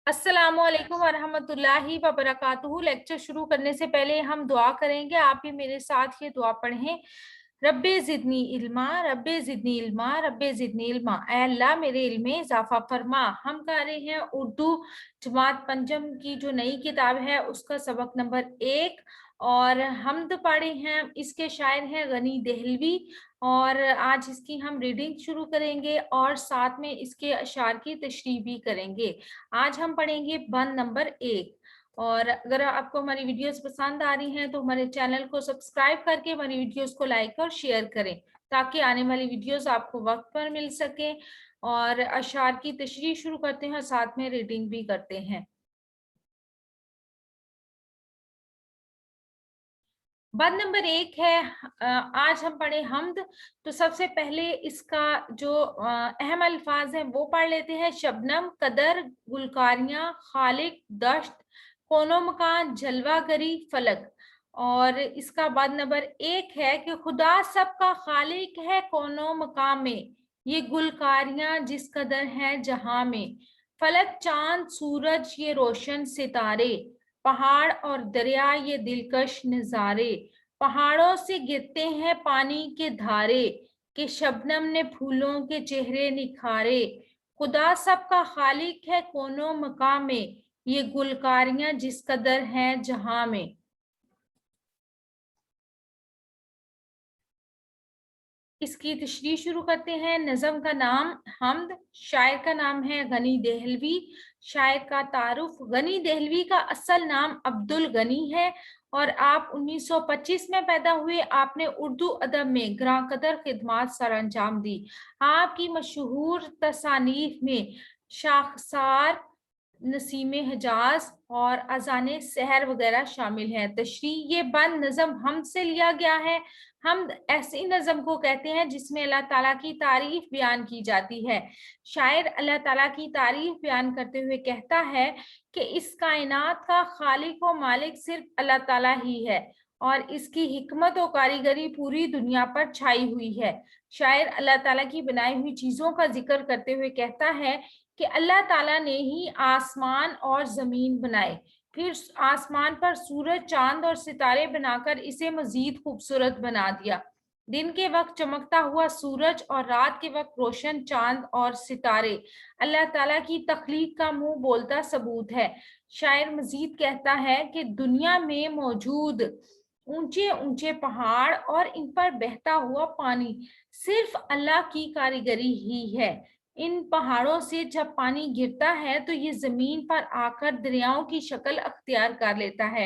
अस्सलामुअलैकुम वरहमतुल्लाहि वबरकातुहू। लेक्चर शुरू करने से पहले हम दुआ करेंगे, आप भी मेरे साथ ये दुआ पढ़ें। रब्बे ज़िदनी इल्मा, रब्बे ज़िदनी इल्मा, रब्बे ज़िदनी इल्मा। ऐ अल्लाह मेरे इल्म में इजाफा फरमा। हम कर रहे हैं उर्दू जमात पंचम की जो नई किताब है उसका सबक नंबर 1 और हमद पढ़े हैं। इसके शायर हैं गनी दहलवी और आज इसकी हम रीडिंग शुरू करेंगे और साथ में इसके अशार की तशरीह भी करेंगे। आज हम पढ़ेंगे बंद नंबर 1। और अगर आपको हमारी वीडियोस पसंद आ रही हैं तो हमारे चैनल को सब्सक्राइब करके हमारी वीडियोस को लाइक और शेयर करें ताकि आने वाली वीडियोस आपको वक्त पर मिल सके। और अशार की तशरीह शुरू करते हैं और साथ में रीडिंग भी करते हैं। बंद नंबर 1 है। आज हम पढ़े हमद। तो सबसे पहले इसका जो अहम अल्फाज हैं वो पढ़ लेते हैं। शबनम, कदर, गुलकारियां, खालिक, दश्त, कोनो मकान, जलवागरी, फलक। और इसका बंद नंबर 1 है कि खुदा सबका खालिक है कोनो मकाम में, ये गुलकारियां जिस कदर हैं जहां में। फलक, चांद, सूरज, ये रोशन सितारे, पहाड़ और दरिया ये दिलकश नजारे। पहाड़ों से गिरते हैं पानी के धारे, कि शबनम ने फूलों के चेहरे निखारे। खुदा सबका खालिक है कोनो मकाम में, ये गुलकारियां जिस कदर हैं जहां में। इसकी तशरीह शुरू करते हैं। नज़म का नाम हमद, शायर का नाम है गनी दहलवी। शायर का तारुफ, गनी दहलवी का असल नाम अब्दुल गनी है और आप 1925 में पैदा हुए। आपने उर्दू अदब में ग्रां कदर खिदमात सर अंजाम दी। आपकी मशहूर तसानीफ में शाखसार, नसीम हिजाज और अजान सहर वगैरह शामिल हैं। तशरीह, ये बंद नज़म हमद से लिया गया है। हमद ऐसी नज़म को कहते हैं जिसमें अल्लाह ताला की तारीफ बयान की जाती है। शायर अल्लाह ताला की तारीफ बयान करते हुए कहता है कि इस कायनात का खालिक व मालिक सिर्फ अल्लाह ताला ही है और इसकी हिकमत और कारीगरी पूरी दुनिया पर छाई हुई है। शायर अल्लाह ताला की बनाई हुई चीजों का जिक्र करते हुए कहता है कि अल्लाह ताला ने ही आसमान और जमीन बनाए, फिर आसमान पर सूरज, चांद और सितारे बनाकर इसे मजीद खूबसूरत बना दिया। दिन के वक्त चमकता हुआ सूरज और रात के वक्त रोशन चांद और सितारे अल्लाह ताला की तख्लीक का मुंह बोलता सबूत है। शायर मजीद कहता है कि दुनिया में मौजूद ऊंचे ऊंचे पहाड़ और इन पर बहता हुआ पानी सिर्फ अल्लाह की कारीगरी ही है। इन पहाड़ों से जब पानी गिरता है तो ये जमीन पर आकर दरियाओं की शक्ल अख्तियार कर लेता है।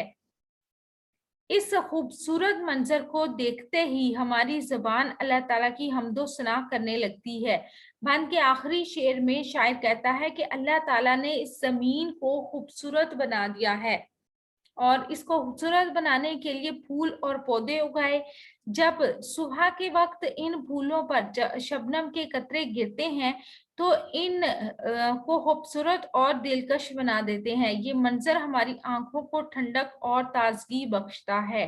इस खूबसूरत मंजर को देखते ही हमारी जबान अल्लाह ताला की हम्दो सना करने लगती है। बंद के आखिरी शेर में शायर कहता है कि अल्लाह ताला ने इस जमीन को खूबसूरत बना दिया है और इसको खूबसूरत बनाने के लिए फूल और पौधे उगाए। जब सुबह के वक्त इन फूलों पर शबनम के कतरे गिरते हैं तो इन को खूबसूरत और दिलकश बना देते हैं। ये मंजर हमारी आंखों को ठंडक और ताजगी बख्शता है।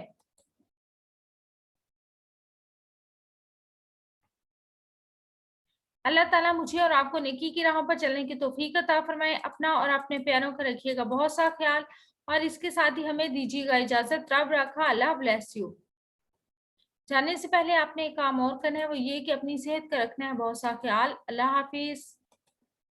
अल्लाह ताला मुझे और आपको नेकी की राहों पर चलने की तौफीक अता फरमाए। अपना और अपने प्यारों का रखिएगा बहुत सा ख्याल और इसके साथ ही हमें दीजिएगा इजाजत। रब रखा, अल्लाह ब्लेस यू। जाने से पहले आपने एक काम और करना है, वो ये कि अपनी सेहत का रखना है बहुत सा ख्याल। अल्लाह हाफिज।